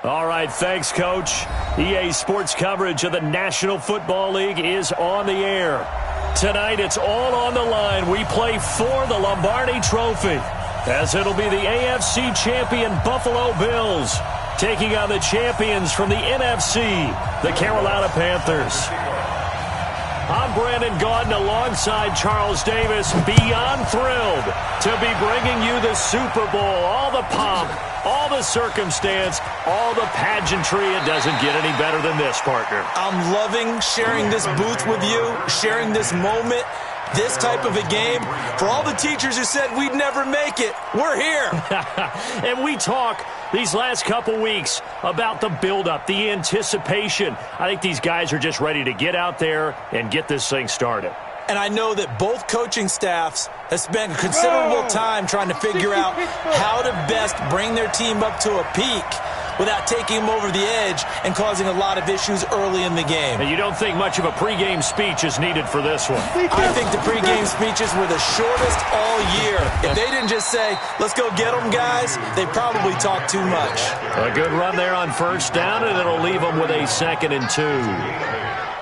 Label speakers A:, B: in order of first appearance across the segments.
A: All right, thanks, Coach. EA Sports coverage of the National Football League is on the air. Tonight, it's all on the line. We play for the Lombardi Trophy, as it'll be the AFC champion Buffalo Bills taking on the champions from the NFC, the Carolina Panthers. I'm Brandon Gaudin alongside Charles Davis, beyond thrilled to be bringing you the Super Bowl, all the pomp, all the circumstance, all the pageantry. It doesn't get any better than this, partner.
B: I'm loving sharing this booth with you, sharing this moment, this type of a game. For all the teachers who said we'd never make it, we're here.
A: And we talk these last couple weeks about the buildup, the anticipation. I think these guys are just ready to get out there and get this thing started.
B: And I know that both coaching staffs have spent considerable time trying to figure out how to best bring their team up to a peak without taking them over the edge and causing a lot of issues early in the game.
A: And you don't think much of a pregame speech is needed for this one?
B: I think the pregame speeches were the shortest all year. If they didn't just say, let's go get them, guys, they probably talked too much.
A: A good run there on first down, and it'll leave them with a 2nd and 2.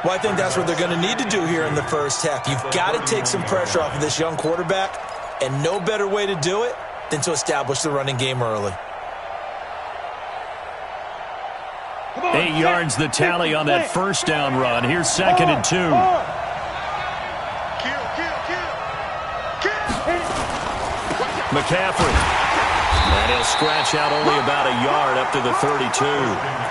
B: Well, I think that's what they're going to need to do here in the first half. You've got to take some pressure off of this young quarterback, and no better way to do it than to establish the running game early.
A: 8 yards the tally on that first down run. Here's 2nd and 2. McCaffrey. And he'll scratch out only about a yard up to the 32.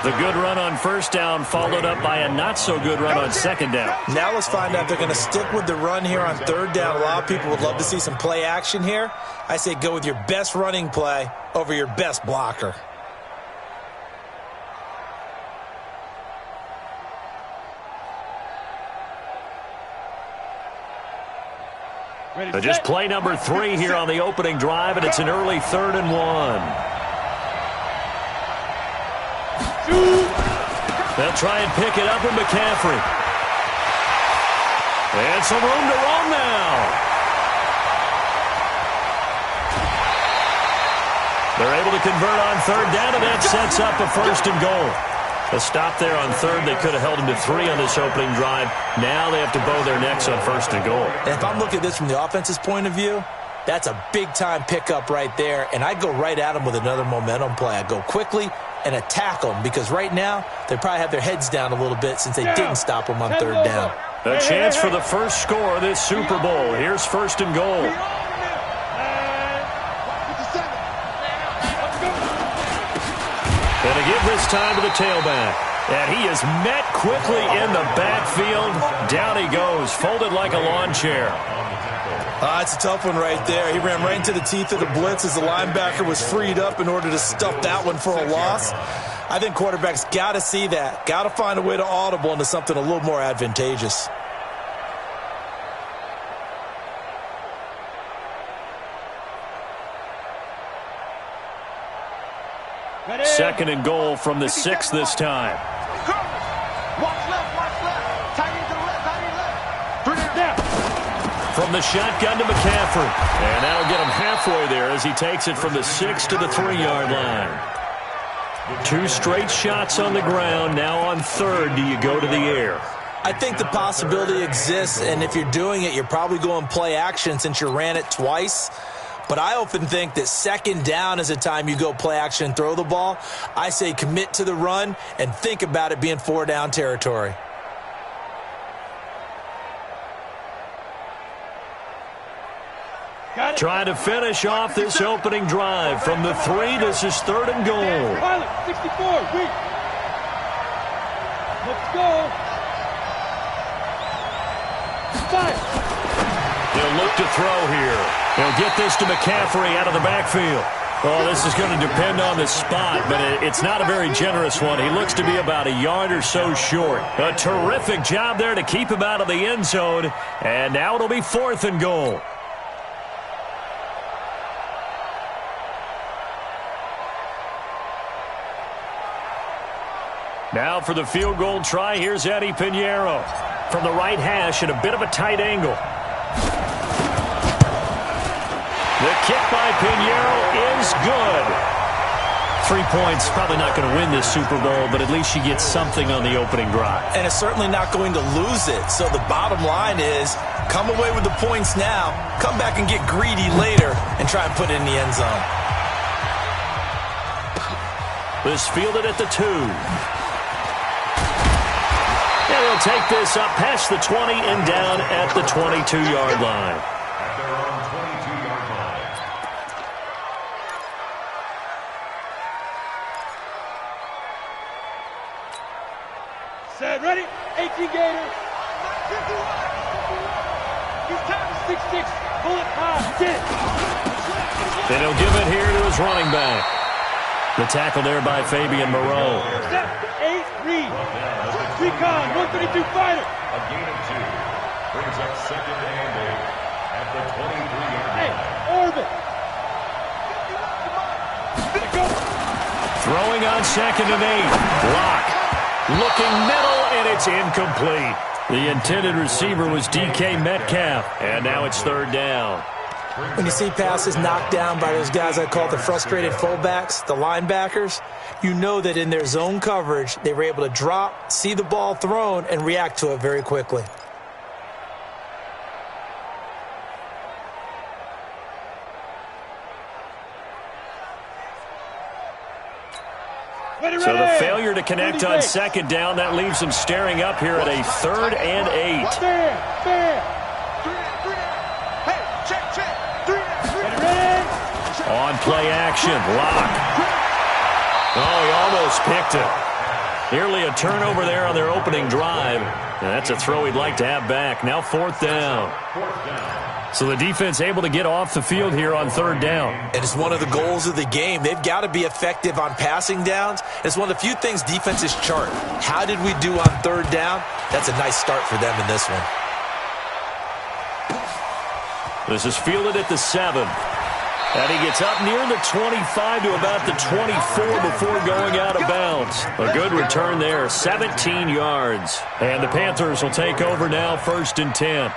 A: The good run on first down followed up by a not-so-good run on 2nd down.
B: Now let's find out if they're going to stick with the run here on 3rd down. A lot of people would love to see some play action here. I say go with your best running play over your best blocker.
A: Just play number 3 here on the opening drive, and it's an early 3rd and 1. They'll try and pick it up with McCaffrey. And some room to roam now. They're able to convert on 3rd down, and that sets up a 1st and goal. A stop there on 3rd. They could have held him to 3 on this opening drive. Now they have to bow their necks on 1st and goal.
B: And if I'm looking at this from the offense's point of view, that's a big-time pickup right there, and I'd go right at them with another momentum play. I'd go quickly and attack them, because right now they probably have their heads down a little bit since they didn't stop them on 3rd down.
A: A chance for the first score of this Super Bowl. Here's 1st and goal. And a give this time to the tailback. And he is met quickly in the backfield. Down he goes, folded like a lawn chair.
B: It's a tough one right there. He ran right into the teeth of the blitz as the linebacker was freed up in order to stuff that one for a loss. I think quarterbacks got to see that. Got to find a way to audible into something a little more advantageous.
A: Ready? 2nd and goal from the 6 this time.
C: Watch left, tight end to the left, tight end left. Bring it down.
A: From the shotgun to McCaffrey. And that'll get him halfway there as he takes it from the 6 to the 3-yard line. 2 straight shots on the ground. Now on 3rd, do you go to the air?
B: I think the possibility exists, and if you're doing it, you're probably going play action since you ran it twice. But I often think that 2nd down is the time you go play action and throw the ball. I say commit to the run and think about it being 4-down territory.
A: Trying to finish off this opening drive from the 3. This is 3rd and goal.
C: Pilot, 64, wait. Let's go. 5.
A: He'll look to throw here. He'll get this to McCaffrey out of the backfield. Well, this is going to depend on the spot, but it's not a very generous one. He looks to be about a yard or so short. A terrific job there to keep him out of the end zone. And now it'll be 4th and goal. Now for the field goal try, here's Eddie Pinheiro. From the right hash at a bit of a tight angle. The kick by Pinheiro is good. 3 points, probably not going to win this Super Bowl, but at least she gets something on the opening drive.
B: And it's certainly not going to lose it. So the bottom line is, come away with the points now, come back and get greedy later, and try and put it in the end zone.
A: This fielded at the 2. And he'll take this up past the 20 and down at the 22-yard line.
C: Set, ready? 18 Gators. His time is 6'6". Bullet high. Get it.
A: Then he'll give it here to his running back. The tackle there by Fabian Moreau.
C: Set, 8, read. Recon, 132 fighter.
D: A gain of 2. Brings up second and 8 at the 23-yard line.
C: Hey, orbit. Go.
A: Throwing on second and 8. Block. Looking middle, and it's incomplete. The intended receiver was DK Metcalf, and now it's third down.
B: When you see passes knocked down by those guys I call the frustrated fullbacks, the linebackers, you know that in their zone coverage, they were able to drop, see the ball thrown, and react to it very quickly.
A: So the failure to connect on second down, that leaves them staring up here at a third and 8. On play action, Lock. Oh, he almost picked it. Nearly a turnover there on their opening drive. And that's a throw he'd like to have back. Now fourth down. So the defense able to get off the field here on third down.
B: And it's one of the goals of the game. They've got to be effective on passing downs. It's one of the few things defenses chart. How did we do on third down? That's a nice start for them in this one.
A: This is fielded at the 7. And he gets up near the 25 to about the 24 before going out of bounds. A good return there, 17 yards. And the Panthers will take over now, first and 10.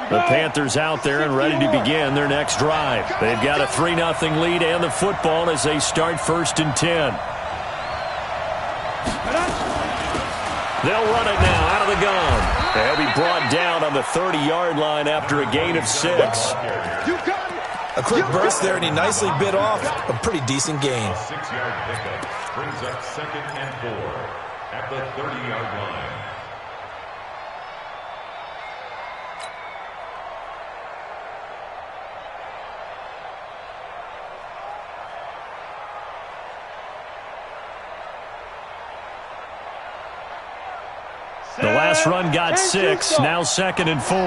A: The Panthers out there and ready to begin their next drive. They've got a 3-0 lead and the football as they start first and 10. They'll run it now out of the gun. They'll be brought down on the 30-yard line after a gain of 6.
B: A quick burst there, and he nicely bit off a pretty decent gain.
D: A 6-yard pickup brings up second and 4 at the 30-yard line.
A: The last run got 6, now second and 4.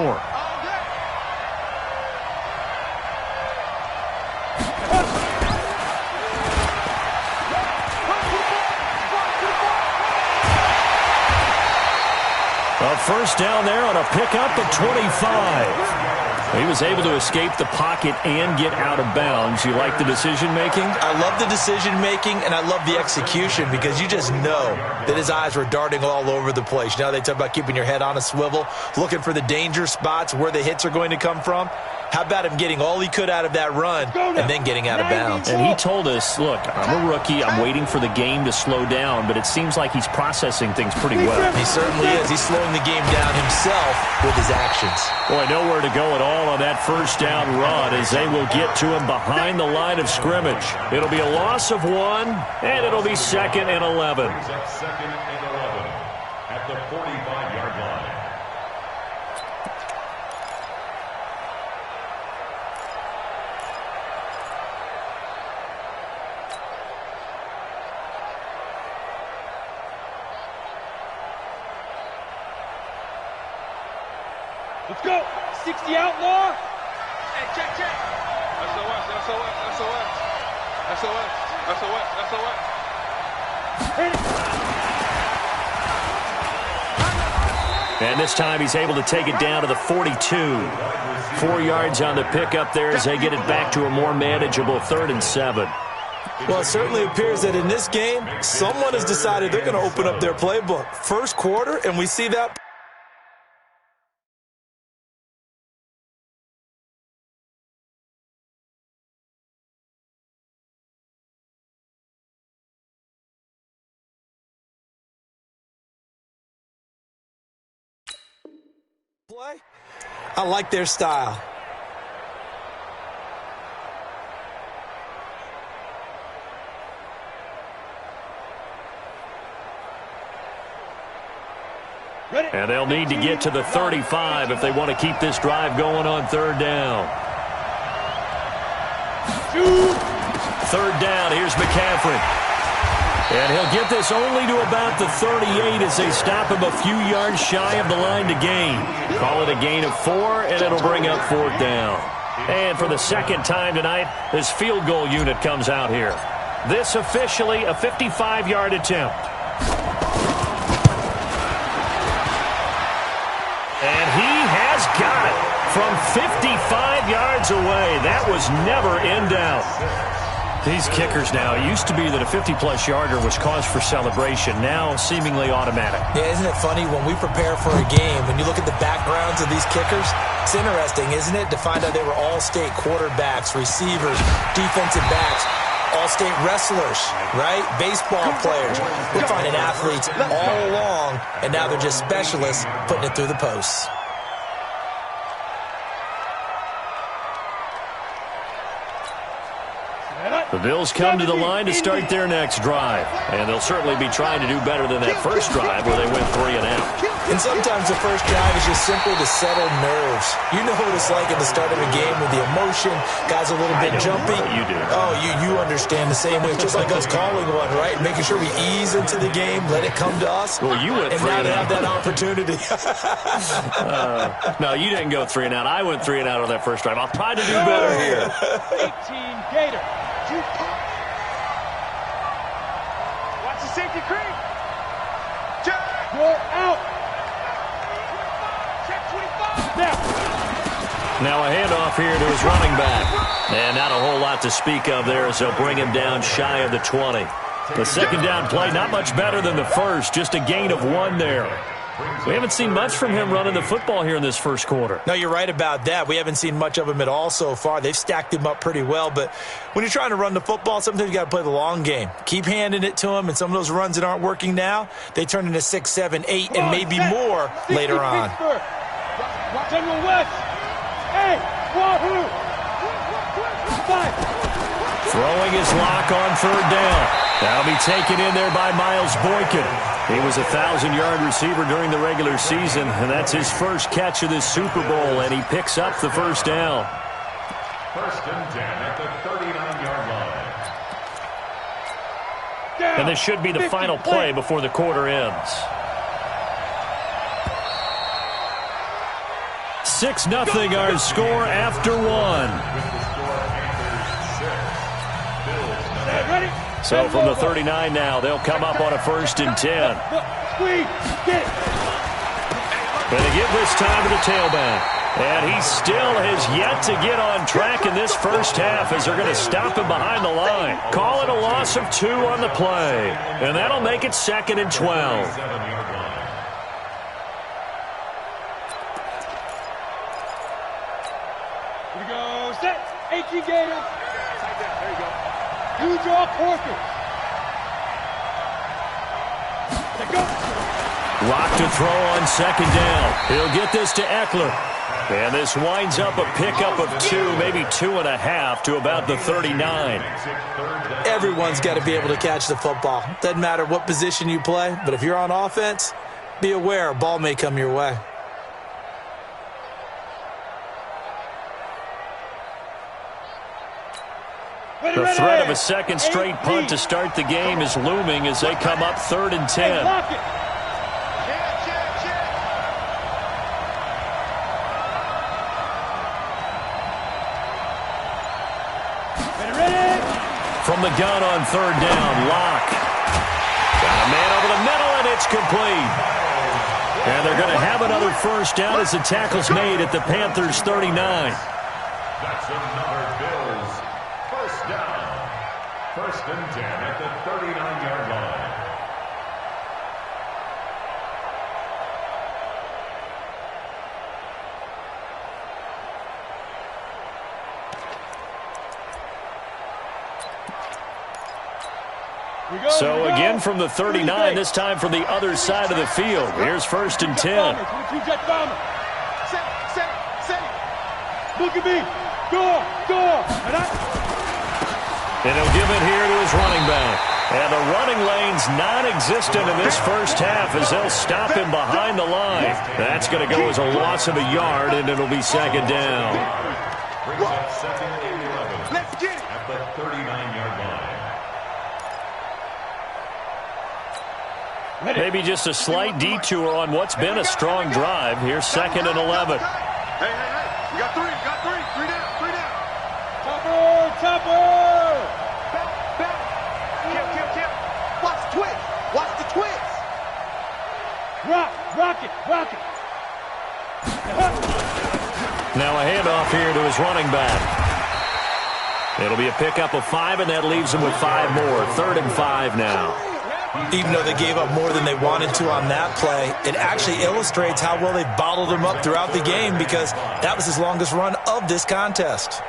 A: A first down there on a pickup of 25. He was able to escape the pocket and get out of bounds. You like the decision-making?
B: I love the decision-making, and I love the execution because you just know that his eyes were darting all over the place. You know, they talk about keeping your head on a swivel, looking for the danger spots where the hits are going to come from. How about him getting all he could out of that run and then getting out of bounds?
A: And he told us, look, I'm a rookie. I'm waiting for the game to slow down, but it seems like he's processing things pretty well.
B: He certainly is. He's slowing the game down himself with his actions.
A: Boy, nowhere to go at all on that first down run as they will get to him behind the line of scrimmage. It'll be a loss of 1, and it'll be second and 11.
D: Second and 11 at the 45-yard line.
C: Let's go. 60 outlaw. Hey, check. SOS.
A: And this time he's able to take it down to the 42. 4 yards on the pickup there as they get it back to a more manageable 3rd and 7.
B: Well, it certainly appears that in this game, someone has decided they're going to open up their playbook. First quarter, and we see that. Play. I like their style.
A: And they'll need to get to the 35 if they want to keep this drive going on 3rd down. 3rd down, here's McCaffrey. And he'll get this only to about the 38 as they stop him a few yards shy of the line to gain. Call it a gain of 4, and it'll bring up 4th down. And for the second time tonight, this field goal unit comes out here. This officially a 55-yard attempt. And he has got it from 55 yards away. That was never in doubt. These kickers now, it used to be that a 50-plus yarder was cause for celebration. Now, seemingly automatic.
B: Yeah, isn't it funny when we prepare for a game, when you look at the backgrounds of these kickers, it's interesting, isn't it, to find out they were all-state quarterbacks, receivers, defensive backs, all-state wrestlers, right? Baseball players. We're finding athletes all along, and now they're just specialists putting it through the posts.
A: The Bills come to the line to start their next drive. And they'll certainly be trying to do better than that first drive where they went 3 and out.
B: And sometimes the first drive is just simply to settle nerves. You know what it's like at the start of a game with the emotion, guys a little bit jumpy.
A: You do.
B: Oh, you understand the same way. It's just like us calling one, right? Making sure we ease into the game, let it come to us.
A: Well, you went 3
B: and now
A: and
B: they
A: out.
B: have that opportunity.
A: No, you didn't go 3 and out. I went 3 and out on that first drive. I'll try to do better here.
C: 18 Gator. Watch the safety creep. You're out. Check 25.
A: Now a handoff here to his running back. And not a whole lot to speak of there as they'll bring him down shy of the 20. The second down play, not much better than the first. Just a gain of 1 there. We haven't seen much from him running the football here in this first quarter.
B: No, you're right about that. We haven't seen much of him at all so far. They've stacked him up pretty well. But when you're trying to run the football, sometimes you got to play the long game. Keep handing it to him, and some of those runs that aren't working now, they turn into 6, 7, 8, and maybe more later on.
C: Watch on your west. Hey, Wahoo. 5.
A: Throwing his lock on 3rd down. That'll be taken in there by Miles Boykin. He was a 1,000-yard receiver during the regular season, and that's his first catch of this Super Bowl, and he picks up the first down.
D: 1st and 10 at the 39-yard line.
A: And this should be the final play before the quarter ends. 6-0 our score after 1.
C: Ready?
A: So from the 39 now, they'll come up on a 1st and 10.
C: Squeeze. Get it.
A: And they give this time to the tailback. And he still has yet to get on track in this first half as they're going to stop him behind the line. Call it a loss of 2 on the play. And that'll make it 2nd and 12.
C: Here we go. Set. 18 Gator. There you go. You draw Porter. Let go.
A: Rock to throw on 2nd down. He'll get this to Eckler. And this winds up a pickup of 2, maybe 2.5 to about the 39.
B: Everyone's got to be able to catch the football. Doesn't matter what position you play, but if you're on offense, be aware a ball may come your way.
A: The threat of a second straight punt to start the game is looming as they come up 3rd and 10. From the gun on 3rd down, Locke. Got a man over the middle, and it's complete. And they're going to have another first down as the tackle's made at the Panthers' 39.
D: That's another Bills first down. 1st and 10 at the 39-yard line.
A: So again from the 39, this time from the other side of the field. Here's 1st and 10.
C: Look at me. Go.
A: And he'll give it here to his running back. And the running lane's non-existent in this first half as they'll stop him behind the line. That's going to go as a loss of a yard, and it'll be 2nd down.
D: Brings up 2nd and 11. Let's get it. At the 39-yard line.
A: Maybe just a slight detour on what's been a strong drive. Here's 2nd and 11.
C: Hey. You got 3. 3 down. Chopper. Back. Kip. Watch the twist. Rock it.
A: Now a handoff here to his running back. It'll be a pickup of 5, and that leaves him with 5 more. 3rd and 5 now.
B: Even though they gave up more than they wanted to on that play, it actually illustrates how well they bottled him up throughout the game because that was his longest run of this contest.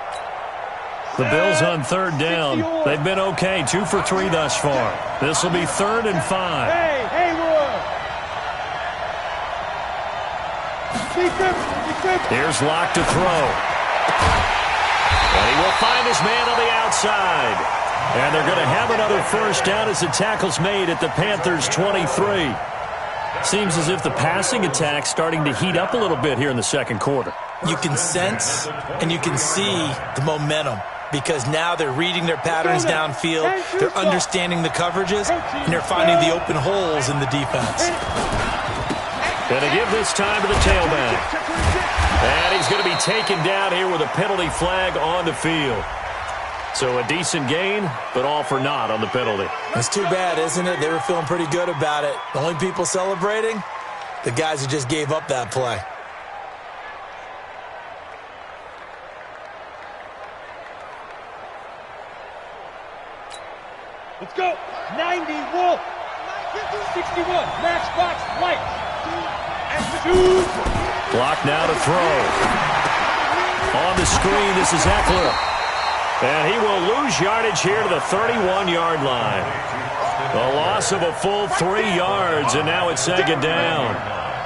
A: The Bills on 3rd down. They've been okay, 2 for 3 thus far. This will be 3rd and 5.
C: Hey, Haywood.
A: Here's Locke to throw. And he will find his man on the outside. And they're going to have another first down as the tackle's made at the Panthers' 23. Seems as if the passing attack's starting to heat up a little bit here in the second quarter.
B: You can sense and you can see the momentum because now they're reading their patterns downfield, they're understanding the coverages, and they're finding the open holes in the defense.
A: Going to give this time to the tailback. And he's going to be taken down here with a penalty flag on the field. So a decent gain, but all for naught on the penalty.
B: It's too bad, isn't it? They were feeling pretty good about it. The only people celebrating, the guys who just gave up that play.
C: Let's go. 90, Wolf. 61, Matchbox, Light. And shoot.
A: Block now to throw. On the screen, this is Eckler. And he will lose yardage here to the 31-yard line. A loss of a full 3 yards, and now it's 2nd down.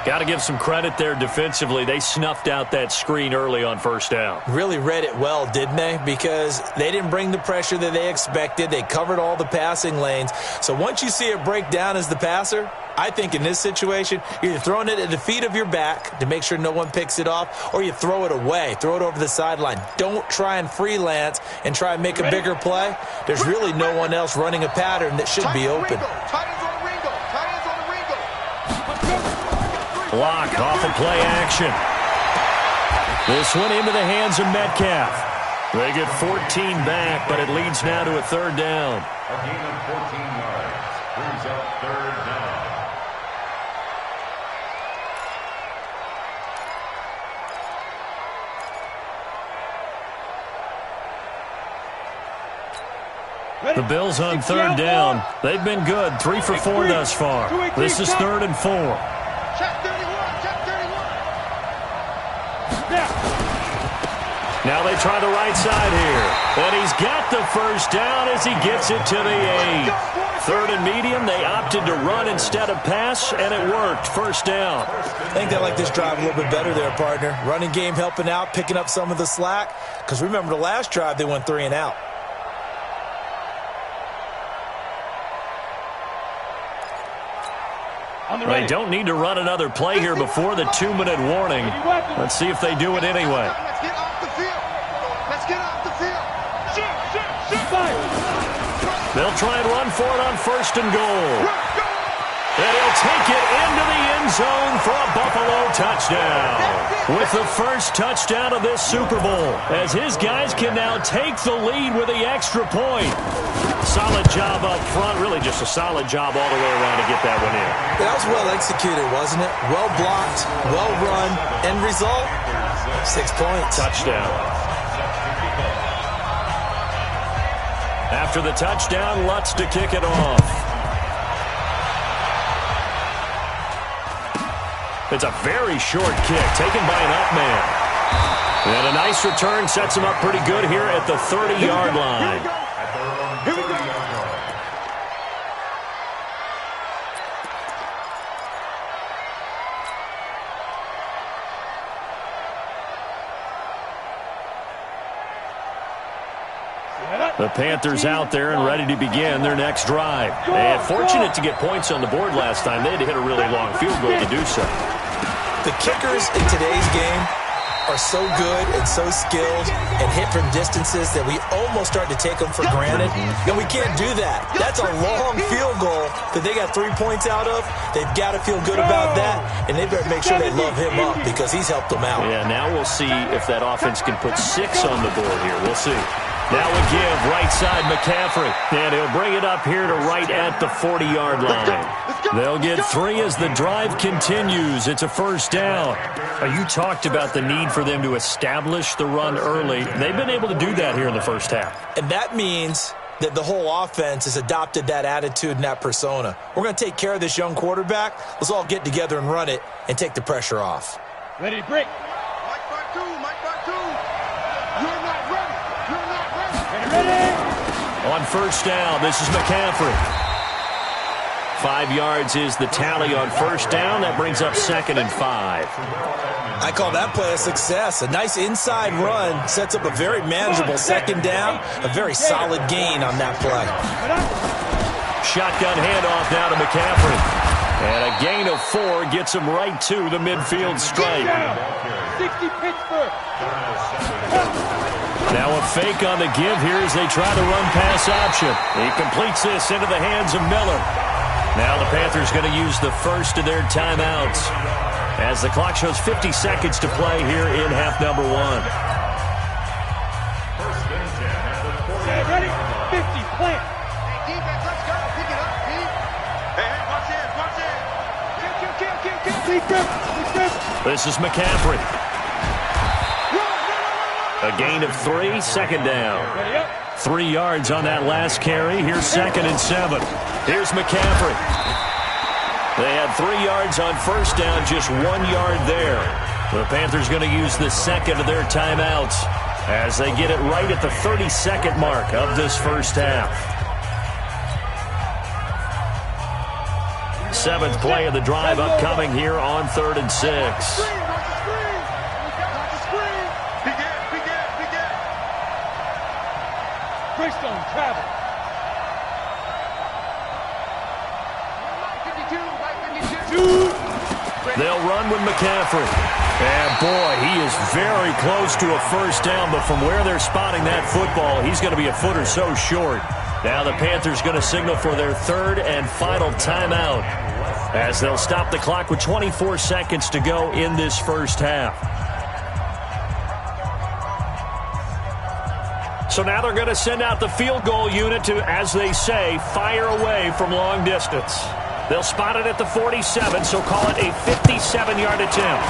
A: Got to give some credit there defensively. They snuffed out that screen early on 1st down.
B: Really read it well, didn't they? Because they didn't bring the pressure that they expected. They covered all the passing lanes. So once you see it break down as the passer, I think in this situation, you're throwing it at the feet of your back to make sure no one picks it off, or you throw it away, throw it over the sideline. Don't try and freelance and try and make a bigger play. There's really no one else running a pattern that should be open.
A: Block off of play action. This one into the hands of Metcalf. They get 14 back, but it leads now to a 3rd down.
D: A gain of 14 yards brings up 3rd down.
A: The Bills on 3rd down. They've been good, 3 for 4 thus far. This is 3rd and 4.
C: Check 31.
A: Now they try the right side here. And he's got the first down as he gets it to the 8. 3rd and medium, they opted to run instead of pass, and it worked. 1st down.
B: I think they like this drive a little bit better there, partner. Running game helping out, picking up some of the slack. Because remember, the last drive, they went 3 and out.
A: They don't need to run another play here before the 2-minute warning. Let's see if they do it anyway.
C: Let's get off the field.
A: They'll try and run for it on 1st and goal. And he'll take it into the end zone for a Buffalo touchdown. With the first touchdown of this Super Bowl, as his guys can now take the lead with the extra point. Solid job up front, really just a solid job all the way around to get that one in.
B: That was well executed, wasn't it? Well blocked, well run. End result, 6 points.
A: Touchdown. After the touchdown, Lutz to kick it off. It's a very short kick taken by an up man. And a nice return sets him up pretty good here at the 30-yard line.
C: Here we go.
A: The Panthers out there and ready to begin their next drive. And fortunate to get points on the board last time. They had to hit a really long field goal to do so.
B: The kickers in today's game are so good and so skilled and hit from distances that we almost start to take them for granted. And we can't do that. That's a long field goal that they got 3 points out of. They've got to feel good about that, and they better make sure they love him up because he's helped them out.
A: Yeah, now we'll see if that offense can put 6 on the board here. We'll see. Now a give, right side McCaffrey. And he'll bring it up here to right at the 40-yard line. They'll get 3 as the drive continues. It's a first down. You talked about the need for them to establish the run early. They've been able to do that here in the first half.
B: And that means that the whole offense has adopted that attitude and that persona. We're going to take care of this young quarterback. Let's all get together and run it and take the pressure off.
C: Ready to break. Mike back 2. You're not ready. Ready.
A: On first down, this is McCaffrey. 5 yards is the tally on first down. That brings up 2nd and 5.
B: I call that play a success. A nice inside run sets up a very manageable 2nd down. A very solid gain on that play.
A: Shotgun handoff now to McCaffrey. And a gain of 4 gets him right to the midfield stripe.
C: 60 Pittsburgh.
A: Now a fake on the give here as they try to run pass option. He completes this into the hands of Miller. Now the Panthers going to use the first of their timeouts as the clock shows 50 seconds to play here in half number 1.
C: Okay, ready? 50, plant. Hey, defense, let's go. Pick it up, Pete. Hey, watch it. Kill.
A: This is McCaffrey. A gain of 3, 2nd down. 3 yards on that last carry. Here's 2nd and 7. Here's McCaffrey. They had 3 yards on first down, just 1 yard there. The Panthers going to use the second of their timeouts as they get it right at the 32nd mark of this first half. 7th play of the drive upcoming here on 3rd and 6.
C: Greystone travel. 52.
A: They'll run with McCaffrey. And boy, he is very close to a first down, but from where they're spotting that football, he's going to be a foot or so short. Now the Panthers going to signal for their 3rd and final timeout as they'll stop the clock with 24 seconds to go in this first half. So now they're going to send out the field goal unit to, as they say, fire away from long distance. They'll spot it at the 47, so call it a 57-yard attempt.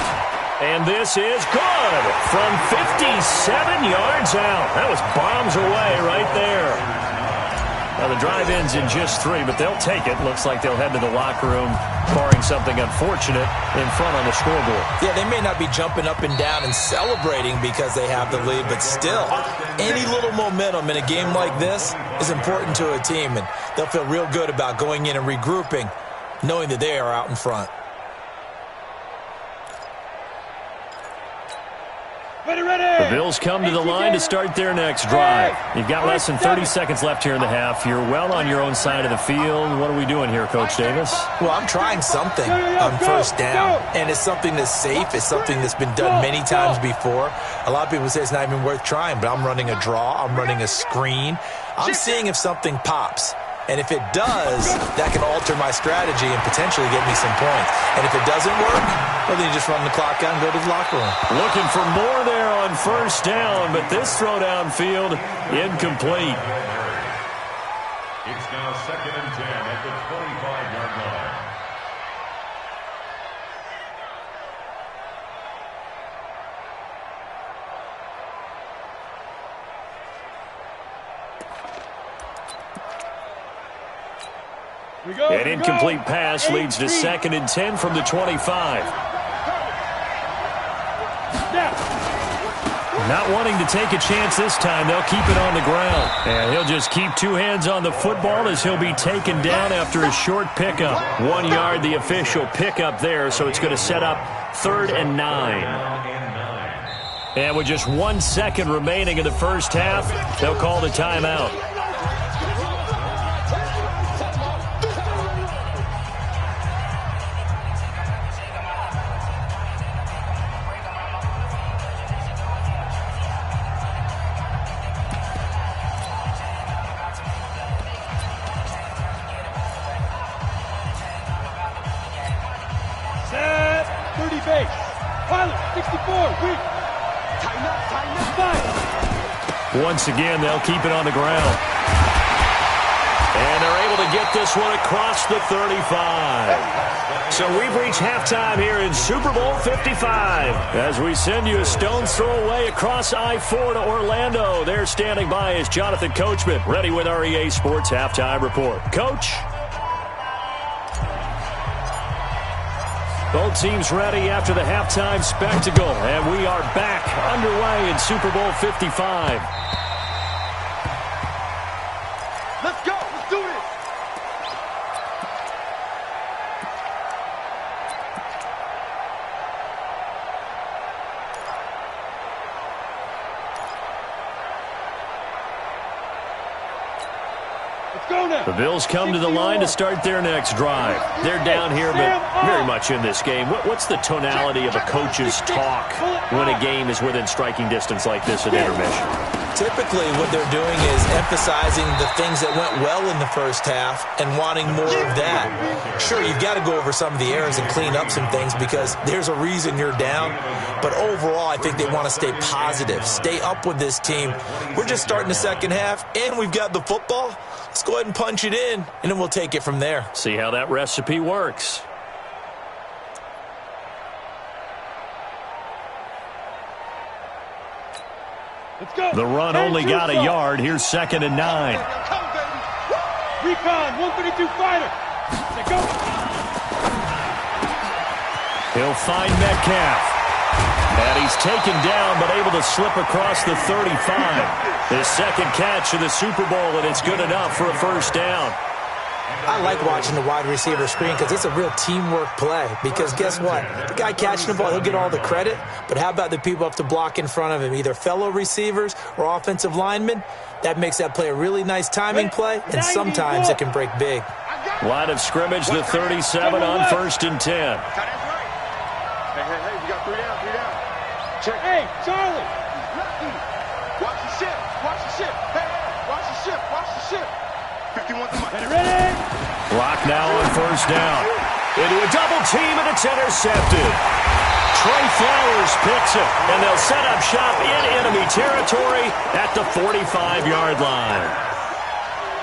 A: And this is good from 57 yards out. That was bombs away right there. Now the drive ends in just 3, but they'll take it. Looks like they'll head to the locker room, barring something unfortunate in front on the scoreboard.
B: Yeah, they may not be jumping up and down and celebrating because they have the lead, but still, any little momentum in a game like this is important to a team, and they'll feel real good about going in and regrouping, knowing that they are out in front.
A: The Bills come to the line to start their next drive. You've got less than 30 seconds left here in the half. You're well on your own side of the field. What are we doing here, Coach Davis?
B: Well, I'm trying something on first down, and it's something that's safe. It's something that's been done many times before. A lot of people say it's not even worth trying, but I'm running a draw. I'm running a screen. I'm seeing if something pops. And if it does, that can alter my strategy and potentially get me some points. And if it doesn't work, well, then you just run the clock out and go to the locker room.
A: Looking for more there on first down, but this throw downfield incomplete.
D: It's now 2nd and 10 at the 25-yard line.
A: An incomplete pass leads to 2nd and 10 from the 25. Not wanting to take a chance this time, they'll keep it on the ground. And he'll just keep two hands on the football as he'll be taken down after a short pickup. 1 yard, the official pickup there, so it's going to set up 3rd and 9. And with just 1 second remaining in the first half, they'll call the timeout. Once again, they'll keep it on the ground. And they're able to get this one across the 35. So we've reached halftime here in Super Bowl 55. As we send you a stone's throw away across I-4 to Orlando. There standing by is Jonathan Coachman, ready with our EA Sports Halftime Report. Coach? Both teams ready after the halftime spectacle. And we are back underway in Super Bowl 55.
C: Let's go. Let's do this. Let's go now.
A: The Bills come to the line to start their next drive. They're down here, but very much in this game. What's the tonality of a coach's talk when a game is within striking distance like this at intermission?
B: Typically, what they're doing is emphasizing the things that went well in the first half and wanting more of that. Sure, you've got to go over some of the errors and clean up some things because there's a reason you're down. But overall, I think they want to stay positive, stay up with this team. We're just starting the second half, and we've got the football. Let's go ahead and punch it in, and then we'll take it from there.
A: See how that recipe works.
C: Let's go.
A: The run only got a yard. Here's 2nd and 9.
C: Recon, 132 fighter. Let's go.
A: He'll find Metcalf. And he's taken down, but able to slip across the 35. His second catch of the Super Bowl, and it's good enough for a first down.
B: I like watching the wide receiver screen because it's a real teamwork play. Because guess what? The guy catching the ball, he'll get all the credit. But how about the people up to block in front of him, either fellow receivers or offensive linemen? That makes that play a really nice timing play, and sometimes it can break big.
A: Line of scrimmage, the 37 on 1st and 10.
C: Hey, you got 3 down, 3 down. Check. Hey, Charlie. Watch the ship. Watch the ship. Hey, watch the ship. Watch the ship. 51 to Mike. Ready?
A: Clock now on 1st down. Into a double team, and it's intercepted. Trey Flowers picks it, and they'll set up shop in enemy territory at the 45-yard line.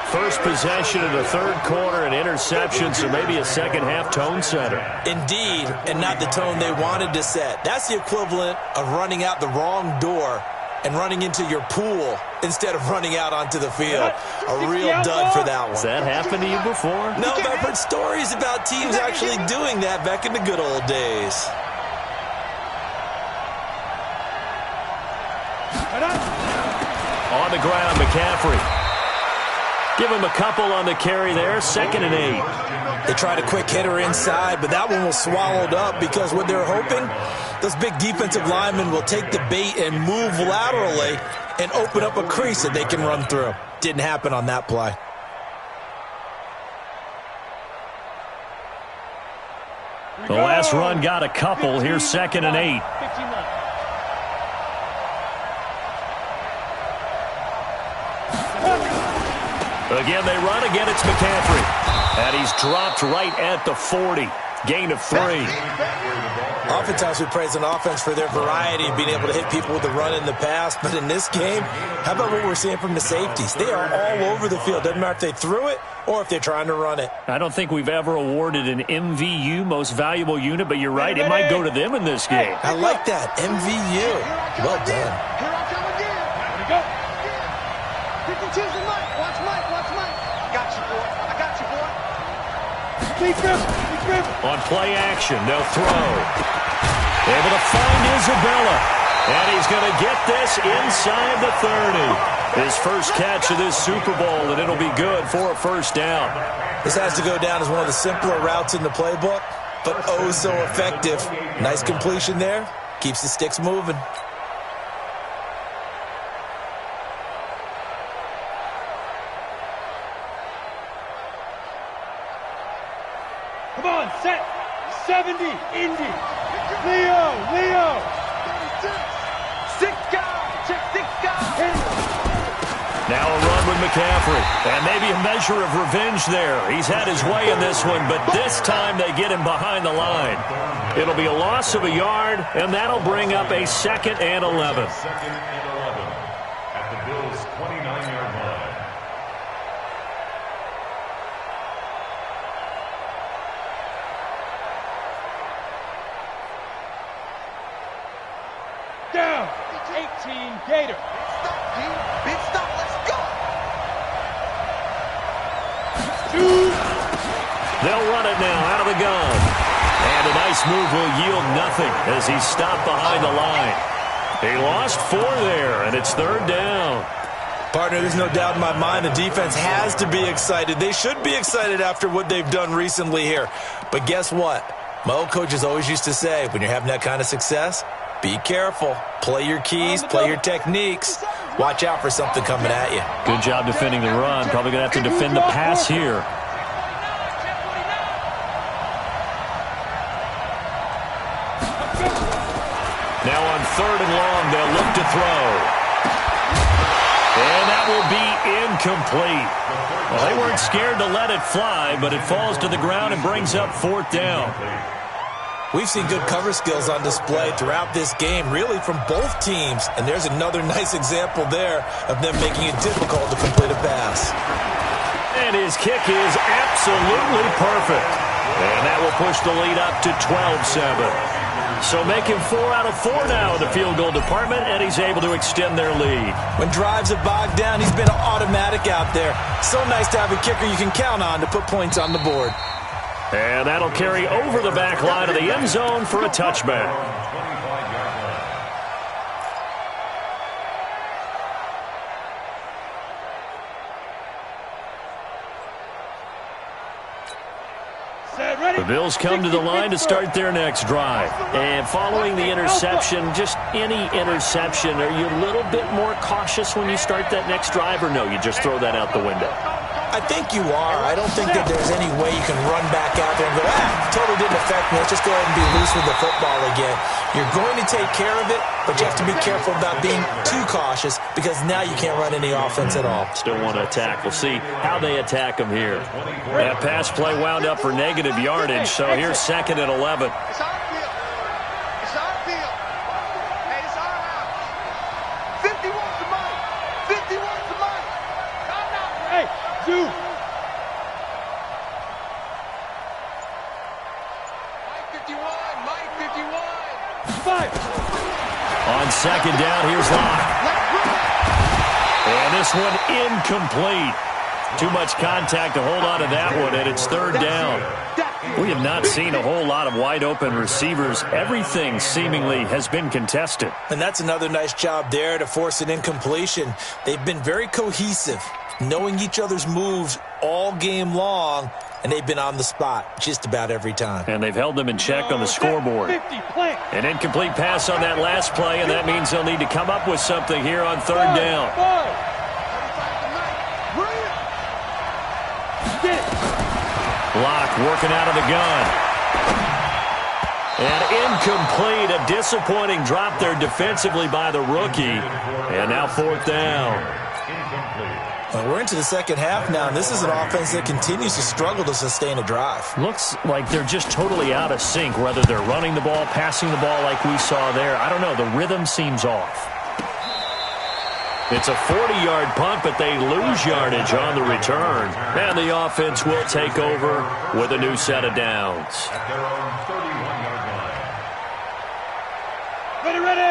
A: First possession of the third quarter, an interception, so maybe a second-half tone setter.
B: Indeed, and not the tone they wanted to set. That's the equivalent of running out the wrong door and running into your pool instead of running out onto the field. A real dud for that one.
A: Has that happened to you before?
B: No, but I've heard stories about teams actually doing that back in the good old days.
A: On the ground, McCaffrey. Give him a couple on the carry there, 2nd and 8.
B: They tried a quick hitter inside, but that one was swallowed up because what they're hoping, those big defensive linemen will take the bait and move laterally and open up a crease that they can run through. Didn't happen on that play.
A: The last run got a couple. Here's 2nd and 8. Again, they run. Again, it's McCaffrey. And he's dropped right at the 40. Gain of 3.
B: Oftentimes we praise an offense for their variety of being able to hit people with the run in the pass. But in this game, how about what we're seeing from the safeties? They are all over the field. Doesn't matter if they threw it or if they're trying to run it.
A: I don't think we've ever awarded an MVU, most valuable unit, but you're right. It might go to them in this game.
B: I like that. MVU. Well done.
C: Here I come again. Here we go. Pick and choose the Mike. Watch Mike. Watch Mike. I got you, boy. I got you, boy. Big grip. Big grip.
A: On play action, they'll throw. Able to find Isabella. And he's going to get this inside the 30. His first catch of this Super Bowl, and it'll be good for a first down.
B: This has to go down as one of the simpler routes in the playbook, but oh so effective. Nice completion there. Keeps the sticks moving.
C: Come on, set. 70, Indy. Leo. 6 guys. Check 6 guys.
A: Now a run with McCaffrey. And maybe a measure of revenge there. He's had his way in this one, but this time they get him behind the line. It'll be a loss of a yard, and that'll bring up a 2nd and 11.
D: 2nd and 11 at the Bills' 29-yard line.
C: Down. 18 Gator. Stop, G. Big stop. Let's go. 2.
A: They'll run it now out of the gun. And a nice move will yield nothing as he's stopped behind the line. He lost 4 there, and it's 3rd down.
B: Partner, there's no doubt in my mind the defense has to be excited. They should be excited after what they've done recently here. But guess what? My old coaches always used to say, when you're having that kind of success, be careful. Play your keys, play your techniques. Watch out for something coming at you.
A: Good job defending the run. Probably going to have to defend the pass here. Now on 3rd and long, they'll look to throw. And that will be incomplete. Well, they weren't scared to let it fly, but it falls to the ground and brings up 4th down.
B: We've seen good cover skills on display throughout this game, really from both teams. And there's another nice example there of them making it difficult to complete a pass.
A: And his kick is absolutely perfect. And that will push the lead up to 12-7. So making 4 out of 4 now in the field goal department, and he's able to extend their lead.
B: When drives have bogged down, he's been automatic out there. So nice to have a kicker you can count on to put points on the board.
A: And that'll carry over the back line of the end zone for a touchback.
D: 25-yard line.
A: The Bills come to the line to start their next drive. And following the interception, just any interception, are you a little bit more cautious when you start that next drive, or no, you just throw that out the window?
B: I think you are. I don't think that there's any way you can run back out there and go, totally didn't affect me. Let's just go ahead and be loose with the football again. You're going to take care of it, but you have to be careful about being too cautious because now you can't run any offense at all.
A: Still want to attack. We'll see how they attack them here. That pass play wound up for negative yardage, so here's 2nd and 11.
C: It's our field. It's our field. Hey, it's our house. 50 wants the money. 50 wants the money. Hey, 2. Mike 51. Mike 51. 5.
A: On 2nd down, here's Locke. And this one incomplete. Too much contact to hold on to that one, and it's 3rd down. We have not seen a whole lot of wide-open receivers. Everything seemingly has been contested.
B: And that's another nice job there to force an incompletion. They've been very cohesive, knowing each other's moves all game long, and they've been on the spot just about every time.
A: And they've held them in check on the scoreboard. An incomplete pass on that last play, and that means they'll need to come up with something here on 3rd down. Locke working out of the gun. And incomplete. A disappointing drop there defensively by the rookie. And now 4th down.
D: Incomplete.
B: Well, we're into the second half now, and this is an offense that continues to struggle to sustain a drive.
A: Looks like they're just totally out of sync, whether they're running the ball, passing the ball like we saw there. I don't know. The rhythm seems off. It's a 40-yard punt, but they lose yardage on the return. And the offense will take over with a new set of downs.
D: At their own 31-yard line.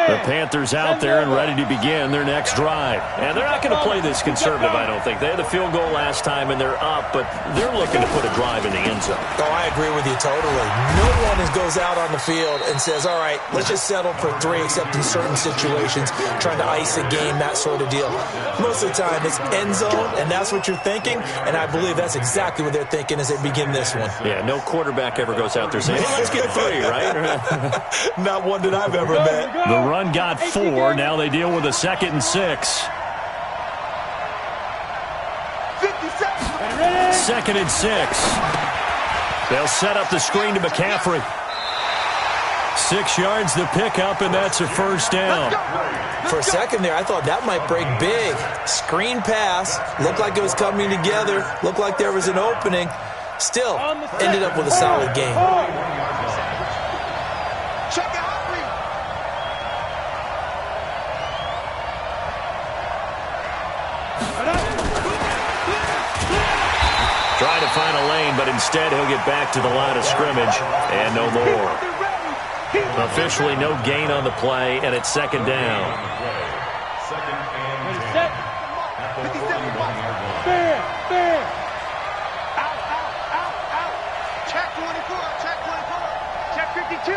A: The Panthers out there and ready to begin their next drive. And they're not going to play this conservative, I don't think. They had a field goal last time, and they're up, but they're looking to put a drive in the end zone.
B: Oh, I agree with you totally. No one goes out on the field and says, all right, let's just settle for 3, except in certain situations, trying to ice a game, that sort of deal. Most of the time, it's end zone, and that's what you're thinking, and I believe that's exactly what they're thinking as they begin this one.
A: Yeah, no quarterback ever goes out there saying, hey, let's get 3, right?
B: Not one that I've ever met.
A: The run got 4. Now they deal with a 2nd and 6. 2nd and 6. They'll set up the screen to McCaffrey. 6 yards the pickup, and that's a first down.
B: For a second there, I thought that might break big. Screen pass. Looked like it was coming together. Looked like there was an opening. Still, ended up with a solid game.
A: Trying to find a lane, but instead he'll get back to the line of scrimmage and no more. Officially no gain on the play, and it's 2nd down.
D: Second and 10. At the 41-yard line.
C: Fair. Out. Check 24. Check 52.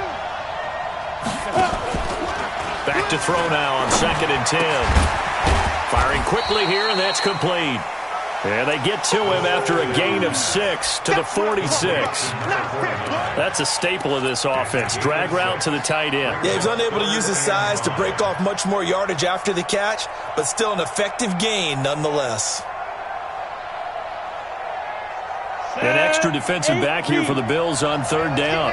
A: Back to throw now on 2nd and 10. Firing quickly here, and that's complete. And they get to him after a gain of 6 to the 46. That's a staple of this offense. Drag route to the tight end.
B: Yeah, he was unable to use his size to break off much more yardage after the catch, but still an effective gain nonetheless.
A: An extra defensive back here for the Bills on 3rd down.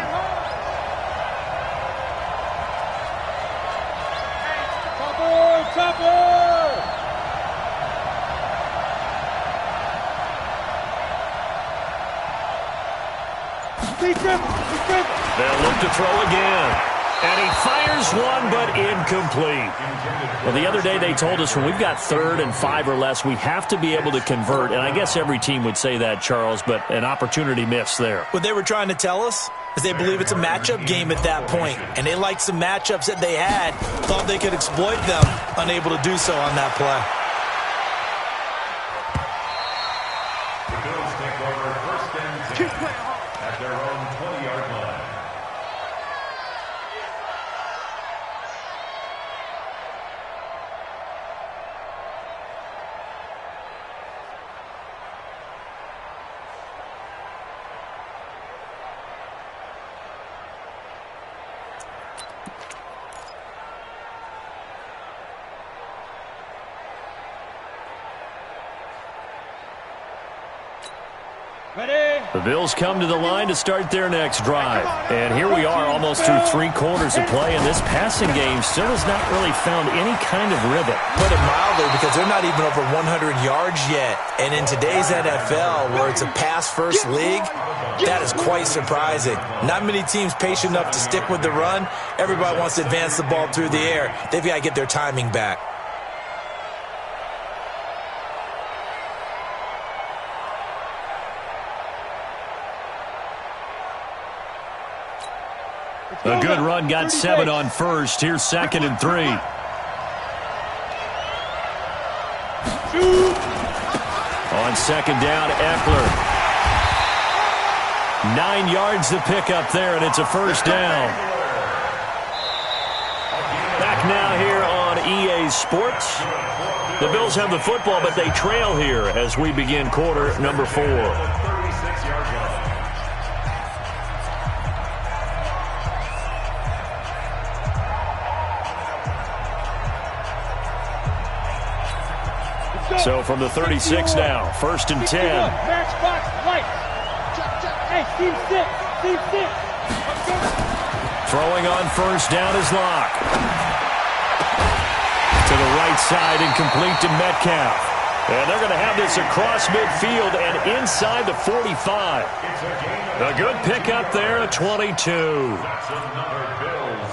A: They'll look to throw again. And he fires one, but incomplete. Well, the other day they told us when we've got 3rd and 5 or less, we have to be able to convert. And I guess every team would say that, Charles, but an opportunity missed there.
B: What they were trying to tell us is they believe it's a matchup game at that point. And they liked some matchups that they had, thought they could exploit them, unable to do so on that play.
D: The Bills take over 1st and 10 at their own 20-yard line.
A: The Bills come to the line to start their next drive. And here we are almost through 3 quarters of play, and this passing game still has not really found any kind of rhythm.
B: Put it mildly, because they're not even over 100 yards yet. And in today's NFL, where it's a pass-first league, that is quite surprising. Not many teams patient enough to stick with the run. Everybody wants to advance the ball through the air. They've got to get their timing back.
A: A good run got 7 on 1st. Here's 2nd and 3. On 2nd down, Eckler. 9 yards to pick up there, and it's a first down. Back now here on EA Sports. The Bills have the football, but they trail here as we begin quarter number 4.
D: 36-yard line.
A: So from the 36 now, 1st and 10.
C: Matchbox light. Hey, Steve, sit.
A: Throwing on 1st down is Locke. To the right side and complete to Metcalf. And they're going to have this across midfield and inside the 45. A good pickup there at 22.
D: That's another Bills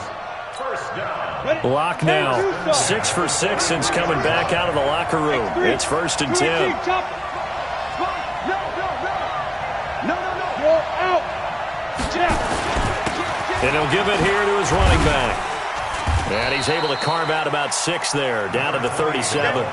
D: first down.
A: Block now. 6 for 6 since coming back out of the locker room. It's 1st and 10. And he'll give it here to his running back. And he's able to carve out about 6 there, down to the 37.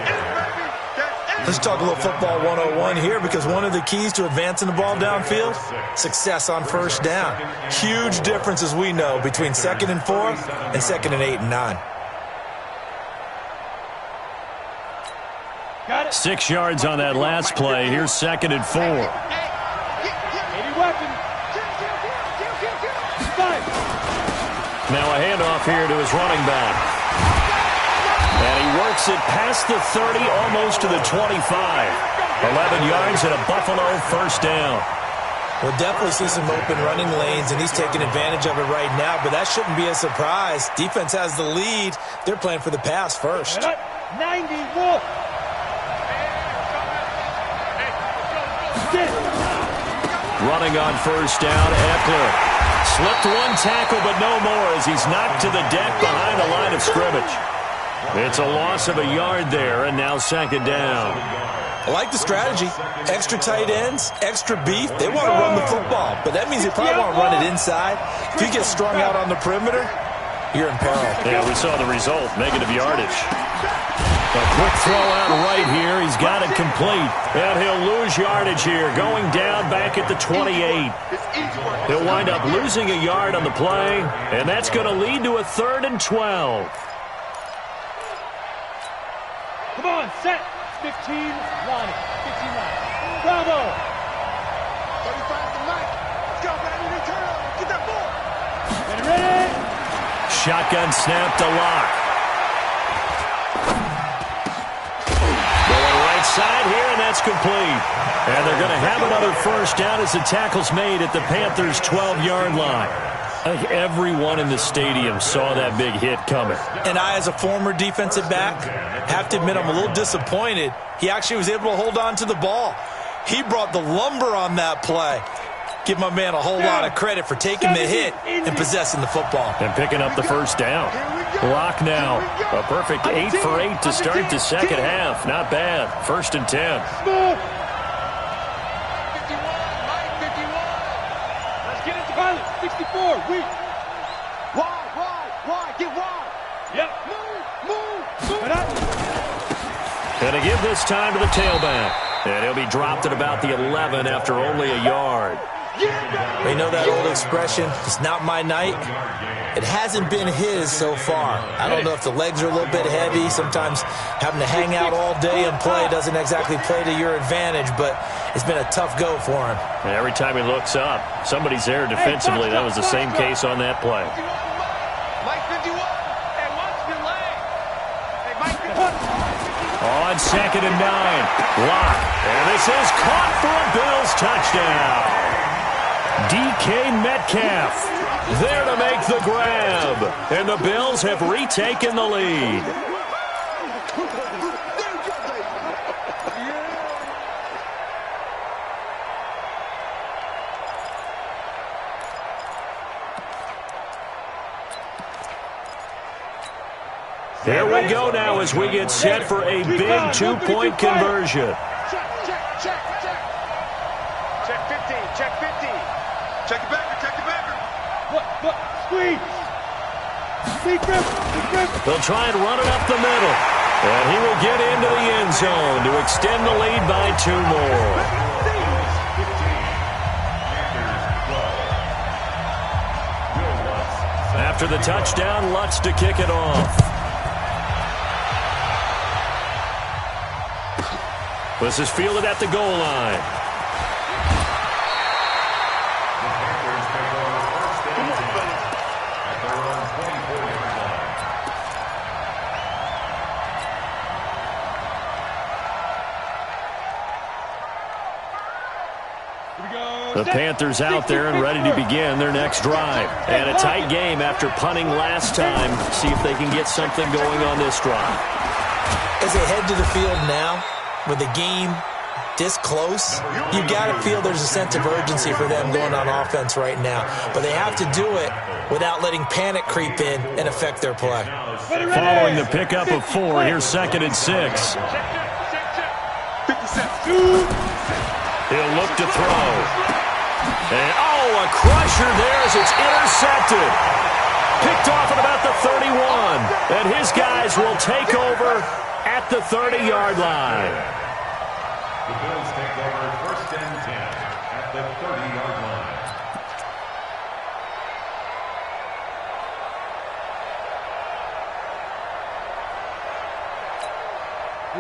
B: Let's talk a little football 101 here, because one of the keys to advancing the ball downfield, success on first down. Huge difference, as we know, between 2nd and 4 and 2nd and 8 and 9.
A: 6 yards on that last play. Here's 2nd and 4. Now a handoff here to his running back. And he works it past the 30, almost to the 25. 11 yards and a Buffalo first down.
B: We'll definitely see some open running lanes, and he's taking advantage of it right now, but that shouldn't be a surprise. Defense has the lead. They're playing for the pass first.
C: 91.
A: Running on first down, Eckler. Slipped one tackle, but no more as he's knocked to the deck behind the line of scrimmage. It's a loss of a yard there, and now 2nd down.
B: I like the strategy. Extra tight ends, extra beef. They want to run the football, but that means they probably want to run it inside. If you get strung out on the perimeter, you're in peril.
A: Yeah, we saw the result, negative yardage. A quick throw out right here. He's got it complete. And he'll lose yardage here, going down back at the 28. He'll wind up losing a yard on the play, and that's going to lead to a 3rd and 12.
C: Come on, set. 15, Lonnie. 15 line. Bravo. 35 to Mike. Let's go, baby. Return. Get that ball. Ready?
A: Shotgun snap to Locke. Going right side here, and that's complete. And they're going to have another first down as the tackle's made at the Panthers' 12-yard line. I think everyone in the stadium saw that big hit coming.
B: And I, as a former defensive back, have to admit I'm a little disappointed. He actually was able to hold on to the ball. He brought the lumber on that play. Give my man a whole lot of credit for taking the hit and possessing the football.
A: And picking up the first down. Lock now. A perfect 8 for 8 to start the second half. Not bad. 1st and 10.
C: 51, Let's get into pilot. 64, weak. Wide, get wide. Yep. Move.
A: And to give this time to the tailback. And he'll be dropped at about the 11 after only a yard.
B: They know that old expression, it's not my night. It hasn't been his so far. I don't know if the legs are a little bit heavy. Sometimes having to hang out all day and play doesn't exactly play to your advantage, but it's been a tough go for him.
A: And every time he looks up, somebody's there defensively. That was the same case on that play.
C: Mike 51. Hey, watch the leg. Hey, Mike 51.
A: On 2nd and 9. Lock. And this is caught for a Bills touchdown. DK Metcalf there to make the grab. And the Bills have retaken the lead. Here we go now as we get set for a big 2-point conversion.
C: Check 15. Check 15. Check it backer. Look. Squeeze.
A: They'll try and run it up the middle. And he will get into the end zone to extend the lead by 2 more. After the touchdown, Lutz to kick it off. This is fielded at the goal line. The Panthers out there and ready to begin their next drive. And a tight game after punting last time. See if they can get something going on this drive.
B: As they head to the field now, with the game this close, you got to feel there's a sense of urgency for them going on offense right now. But they have to do it without letting panic creep in and affect their play.
A: Following the pickup of 4, here's 2nd and 6. He'll look to throw. And, a crusher there as it's intercepted. Picked off at about the 31. And his guys will take over at the 30-yard line.
D: The Bills take over 1st and 10 at the 30-yard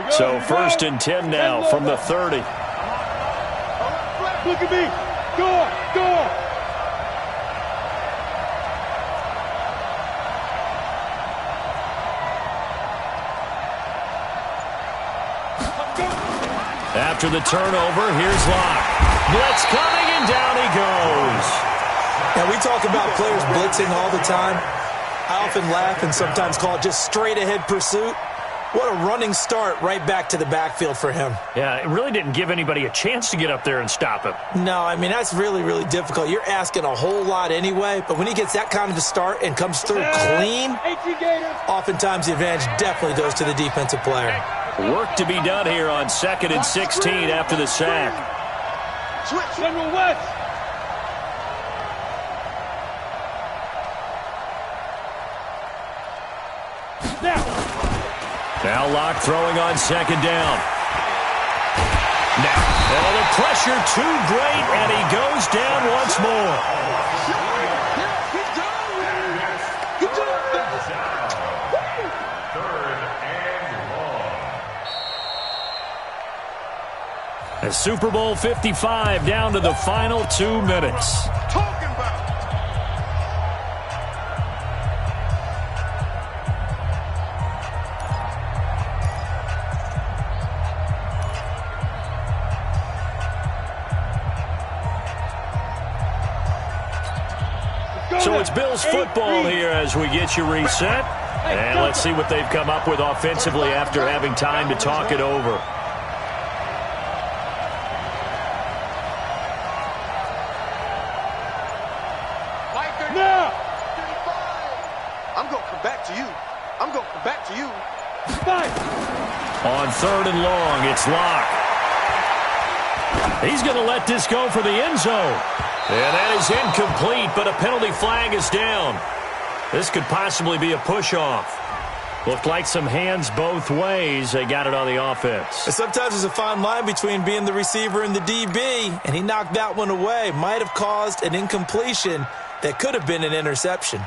D: line.
A: So 1st and 10 now from the 30.
C: Look at me. Go.
A: After the turnover, here's Locke. Blitz coming, and down he goes.
B: Now, we talk about players blitzing all the time. I often laugh and sometimes call it just straight-ahead pursuit. What a running start right back to the backfield for him.
A: Yeah, it really didn't give anybody a chance to get up there and stop him.
B: No, I mean, that's really, really difficult. You're asking a whole lot anyway, but when he gets that kind of a start and comes through clean, oftentimes the advantage definitely goes to the defensive player.
A: Work to be done here on 2nd and 16 after the sack.
C: General West.
A: Now Locke throwing on 2nd down. Now, the pressure too great, and he goes down once more. A Super Bowl 55 down to the final 2 minutes.
C: Talking about.
A: So it's Bills football here as we get you reset. And let's see what they've come up with offensively after having time to talk it over.
C: I'm going to come back to you.
A: On 3rd and long, it's Locke. He's going to let this go for the end zone. And that is incomplete, but a penalty flag is down. This could possibly be a push-off. Looked like some hands both ways. They got it on the offense.
B: And sometimes there's a fine line between being the receiver and the DB, and he knocked that one away. Might have caused an incompletion that could have been an interception.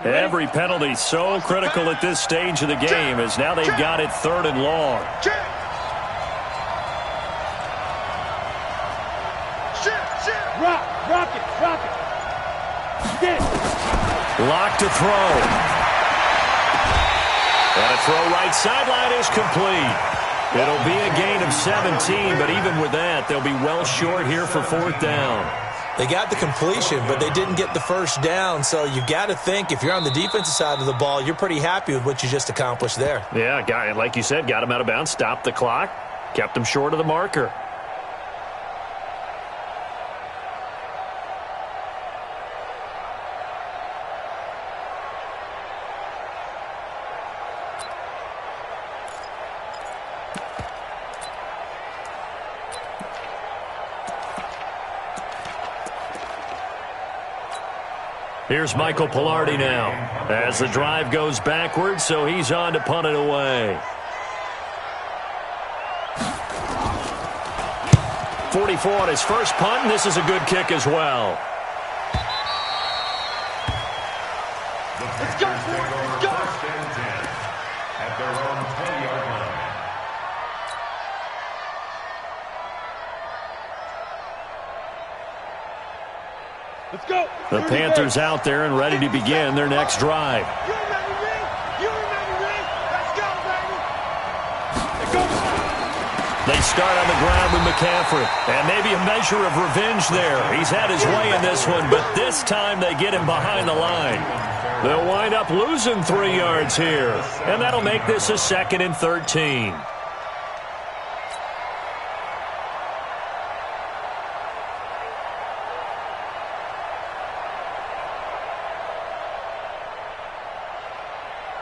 A: Every penalty so critical at this stage of the game as now they've got it 3rd and long.
C: Rock it.
A: Locke to throw. And a throw right sideline is complete. It'll be a gain of 17, but even with that, they'll be well short here for 4th down.
B: They got the completion, but they didn't get the first down, so you've got to think if you're on the defensive side of the ball, you're pretty happy with what you just accomplished there.
A: Yeah, like you said, got him out of bounds, stopped the clock, kept him short of the marker. Here's Michael Palardy now as the drive goes backwards, so he's on to punt it away. 44 on his first punt, and this is a good kick as well.
C: Let's go, boys. Let's go.
D: 1st and 10 at their own 20-yard line.
C: Let's go.
A: The Panthers out there and ready to begin their next drive.
C: You remember me? Let's go, baby.
A: They start on the ground with McCaffrey. And maybe a measure of revenge there. He's had his way in this one, but this time they get him behind the line. They'll wind up losing 3 yards here. And that'll make this a 2nd and 13.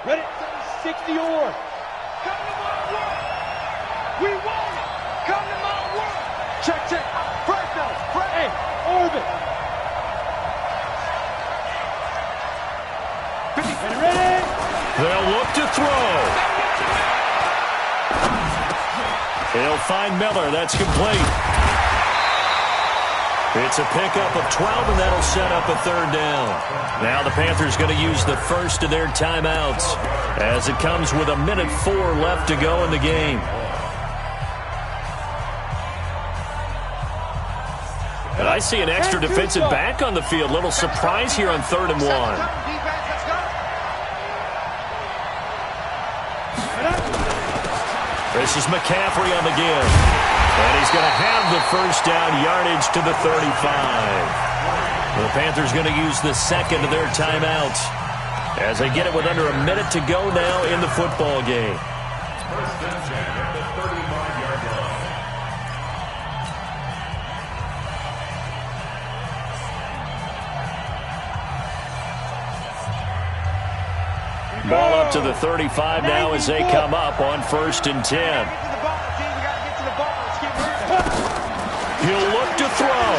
E: Ready? 60 or. Come to my work. We want it. Come to my work. Check, check. First down. Hey, orbit. Ready?
A: They'll look to throw. He'll find Miller. That's complete. It's a pickup of 12, and that'll set up a 3rd down. Now the Panthers going to use the first of their timeouts as it comes with 1:04 left to go in the game. And I see an extra defensive back on the field. Little surprise here on 3rd and 1. This is McCaffrey on the give. And he's going to have the first down yardage to the 35. The Panthers going to use the second of their timeouts as they get it with under 1 minute to go now in the football game.
D: First and 10 at the 35-yard line.
A: Ball up to the 35 now as they come up on 1st and 10. He'll look to throw.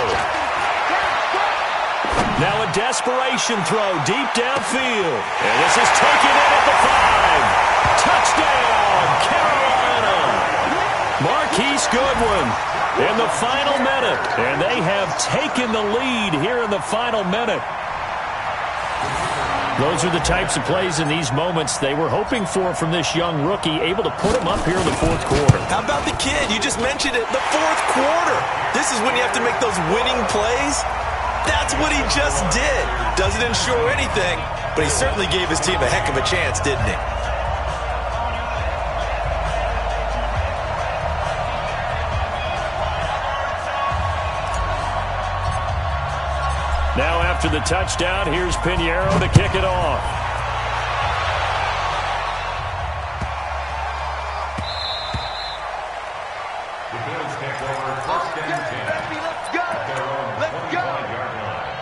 A: Now a desperation throw deep downfield. And this is taken in at the 5. Touchdown, Carolina. Marquise Goodwin in the final minute. And they have taken the lead here in the final minute. Those are the types of plays in these moments they were hoping for from this young rookie, able to put him up here in the 4th quarter.
B: How about the kid? You just mentioned it, the 4th quarter. This is when you have to make those winning plays. That's what he just did. Doesn't ensure anything, but he certainly gave his team a heck of a chance, didn't he?
A: Now after the touchdown, here's Pinheiro to kick it off.
D: The Bills take over 1st and 10.
E: Let's go.
D: At their own 25-yard line.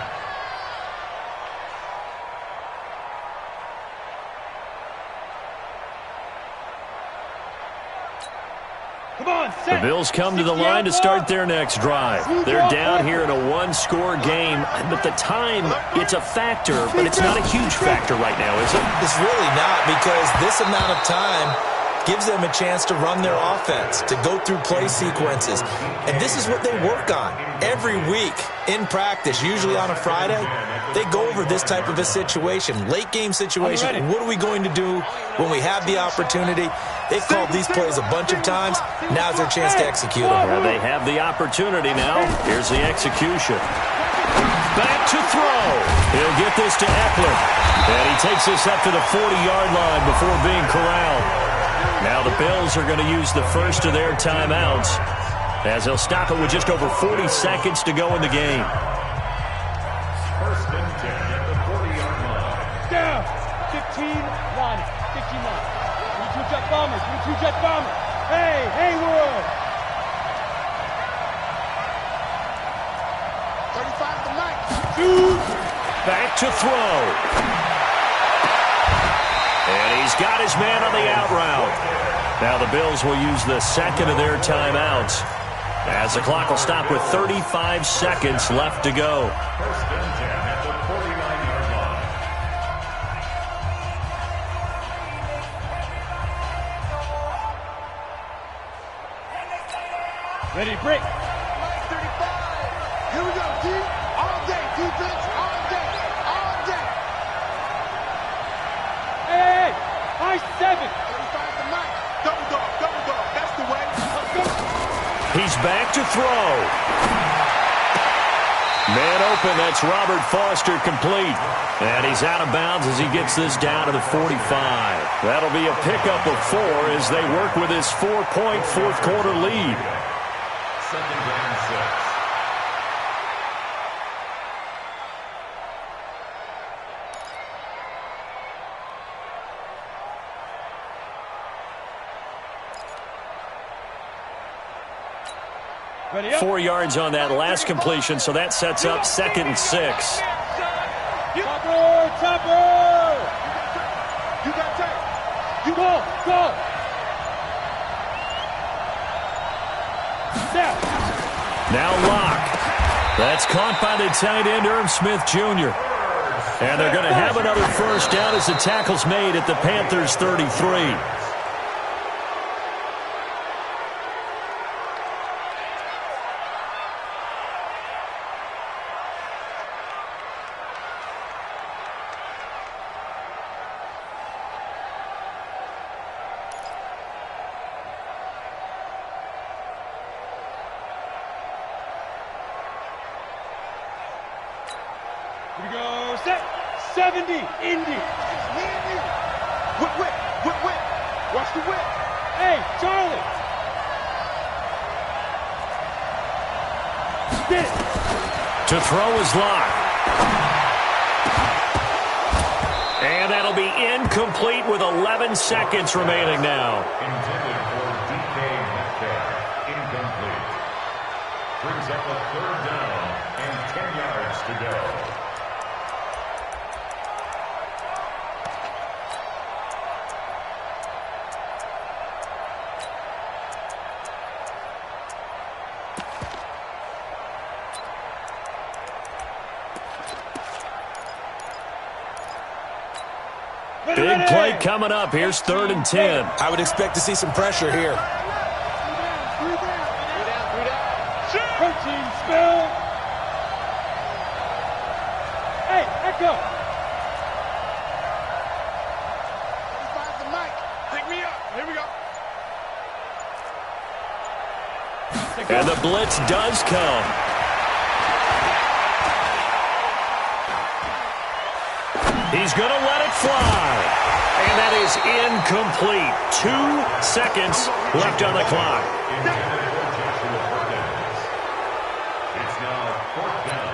E: Come on,
A: The Bills come to the line to start their next drive. They're down here in a 1-score game, but the time, it's a factor, but it's not a huge factor right now, is it?
B: It's really not, because this amount of time gives them a chance to run their offense, to go through play sequences. And this is what they work on every week in practice, usually on a Friday. They go over this type of a situation, late game situation. What are we going to do when we have the opportunity? They've called these plays a bunch of times. Now's their chance to execute them.
A: Yeah, they have the opportunity now. Here's the execution. Back to throw. He'll get this to Eckler. And he takes this up to the 40-yard line before being corralled. Now the Bills are going to use the first of their timeouts as they'll stop it with just over 40 seconds to go in the game.
D: 1st and 10 at the 40-yard line.
E: Down. 15 line. 15 line. 2 jet bombers. 2 jet bombers. Hey, Hayward.
C: 35 to Mike.
A: Back to throw. And he's got his man on the out route. Now the Bills will use the second of their timeouts as the clock will stop with 35 seconds left to go.
D: 1st and 10 at the 49-yard line.
E: Ready, break.
C: 35. Here we go, D. All day, defense. All day. All day.
E: Hey, high 7.
C: 35 to Mike. Double dog. Double dog. That's the way. Let's go.
A: He's back to throw. Man open, that's Robert Foster complete. And he's out of bounds as he gets this down to the 45. That'll be a pickup of 4 as they work with his 4-point fourth quarter lead.
D: Second down 6.
E: Ready up.
A: 4 yards on that last completion, so that sets up 2nd and 6.
E: Topper!
C: You got tape.
E: You go!
A: Now Locke. That's caught by the tight end, Irv Smith Jr. And they're going to have another first down as the tackle's made at the Panthers' 33.
E: Here we go. Set. 70. Indy.
C: Whip. Watch the whip.
E: Hey, Charlie. Spin.
A: To throw is Locke. And that'll be incomplete with 11 seconds remaining now.
D: Intended for DK Metcalf. Incomplete. Brings up a 3rd down and 10 yards to go.
A: Big play coming up. Here's 3rd and 10.
B: I would expect to see some pressure here.
E: 3 down. Protein spill. Hey, Echo.
C: Find the mic. Pick me up. Here we go.
A: And the blitz does come. He's going to let it fly. And that is incomplete. 2 seconds left on the clock.
D: Intended for Joshua Perkins. It's now 4th down.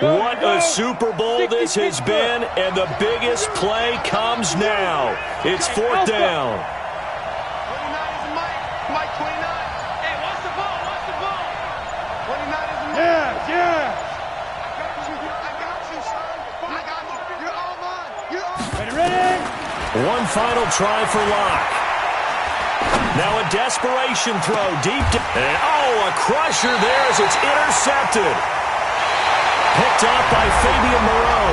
A: What a Super Bowl this has been, and the biggest play comes now. It's 4th down.
C: 29 is the mic. Mike 29. Hey, watch the ball. 29 is the mic.
E: Yeah.
C: I got you, son. I got you. You're all mine. You're all mine.
E: Ready?
A: One final try for Locke. Now a desperation throw deep. And a crusher there as it's intercepted. Picked off by Fabian Moreau.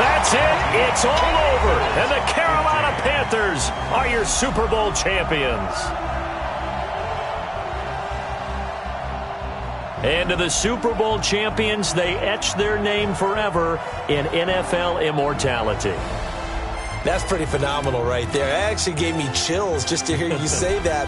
A: That's it. It's all over. And the Carolina Panthers are your Super Bowl champions. And to the Super Bowl champions, they etch their name forever in NFL immortality.
B: That's pretty phenomenal right there. It actually gave me chills just to hear you say that.